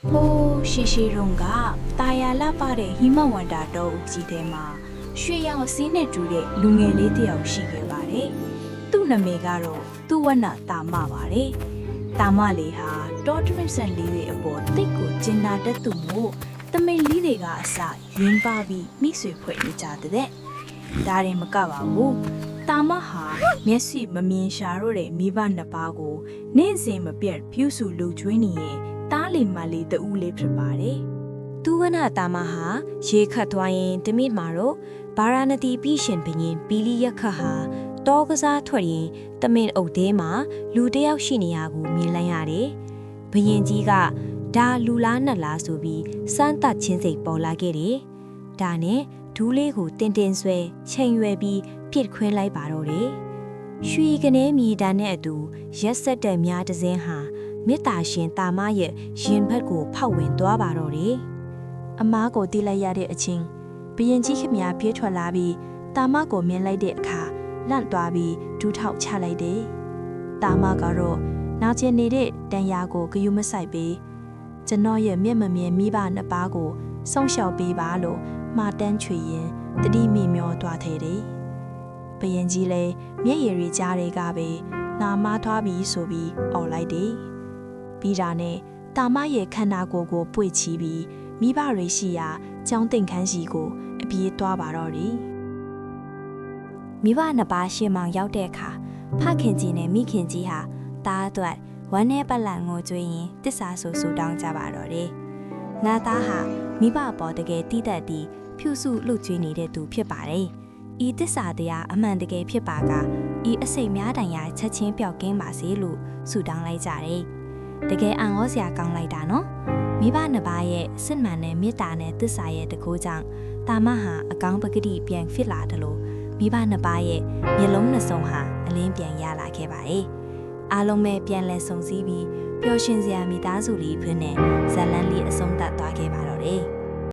ဟိုးရှည်တုံးကတာယာလှပတဲ့ဟိမဝန္တာတော်ဦးကြီးထဲမှာရွှေရောင်စင်းနဲ့တူတဲ့လူငယ်လေးတစ်ယောက်ရှိခဲ့ပါတယ်။သူ့နာမည်ကတော့သူဝနတာမပါတယ်။တာမလေးဟာတော်ထရစ်ဆန်လေးတွေအပေါ်တိတ်ကိုကျင်နာတတ်သူမို့တမိန်လေးတွေကအစရင်းပါပြီးမိဆွေဖွဲ့နေကြတဲ့။ဒါရင်မကပါဘူး။တာမဟာမျက်စိမမြင်ရှာတော့တဲ့မိဘနှစ်ပါးကိုနေ့စဉ်မပြတ်ဖြူစုလူကျွေးနေရင်တားလီမလေးတူးလေးဖြစ်ပါတယ်။ သူဝနတာမဟာရေခတ်သွားရင်တမိမှာတော့ဗာရာဏသီပြည်ရှင်ဘရင်ပီလီယခဟာတောကစားထွက်ရင်တမင်အုပ်သေးမှာလူတစ်ယောက်ရှိနေရကိုမြင်လိုက်ရတယ်။ဘရင်ကြီးကဒါလူလားနတ်လားဆိုပြီးစမ်းသပ်ချင်းစိတ်ပေါ်လာခဲ့တယ်။ဒါနဲ့ဒူးလေးကိုတင်တင်ဆွဲချိန်ရွယ်ပြီးပြစ်ခွင်းလိုက်ပါတော့တယ်။ရွှေကနေမြေတန်းနဲ့အတူရက်ဆက်တဲ့မြားတစ်စင်းဟာမေတ္တာရှင်တာမရဲ့ရင်ဘတ်ကိုဖောက်ဝင်သွားပါတော့တယ်။ အမားကိုတီးလိုက်ရတဲ့အချင်းဘရင်ကြီးခမများပြေးထွက်လာပြီးတာမကိုမြင်လိုက်တဲ့အခါလန့်သွားပြီးဒူးထောက်ချလိုက်တယ်။တာမကတော့နောက်ကျင်နေတဲ့တန်ရာကိုဂယုမဆိုင်ပြီးကျွန်တော်ရဲ့မျက်မမြင်မိဘနှစ်ပါးကိုစောင့်ရှောက်ပေးပါလို့မှာတန်းချွေရင်တတိမိမျောသွားသေးတယ်။ဘရင်ကြီးလည်းမျက်ရည်တွေကြားတွေကပဲနာမထွားပြီးဆိုပြီးအော်လိုက်တယ်။ပြီးတာနဲ့တာမရဲ့ခန္ဓာကိုယ်ကိုပွေ့ချီပြီး မိဘတွေရှိရာကျောင်းတင်ခန်းစီကိုအပြေးသွားပါတော့တယ်။မိဘနှစ်ပါးရှေ့မှရောက်တဲ့အခါဖခင်ကြီးနဲ့မိခင်ကြီးဟာတားအတွက်ဝမ်းနဲ့ပတ်လန့်ငိုကြွေးရင်တစ္ဆာဆူတောင်းကြပါတော့တယ်။ငါသားဟာမိဘအပေါ်တကယ်တည်တတ်ပြီးဖြူစုလှုပ်ကြွေးနေတဲ့သူဖြစ်ပါတယ်။ဤတစ္ဆာတရားအမှန်တကယ်ဖြစ်ပါကဤအစိတ်များတိုင်ရာချက်ချင်းပျောက်ကင်းပါစေလို့ဆုတောင်းလိုက်ကြတယ်။တကယ်အံ့ဩစရာကောင်းလိုက်တာနော်။ မိဘနှစ်ပါးရဲ့စစ်မှန်တဲ့မေတ္တာနဲ့သစ္စာရဲ့တကူကြောင့်တာမဟာအကောင်းပကတိပြန်ဖြစ်လာတယ်လို့မိဘနှစ်ပါးရဲ့မျက်လုံးနှစ်စုံဟာအလင်းပြန်ရလာခဲ့ပါတယ်။အားလုံးပဲပြန်လည်ဆုံစည်းပြီးပျော်ရွှင်စရာမိသားစုလေးဖြစ်နေဇလန်းလေးအဆုံးသတ်သွားခဲ့ပါတော့တယ်။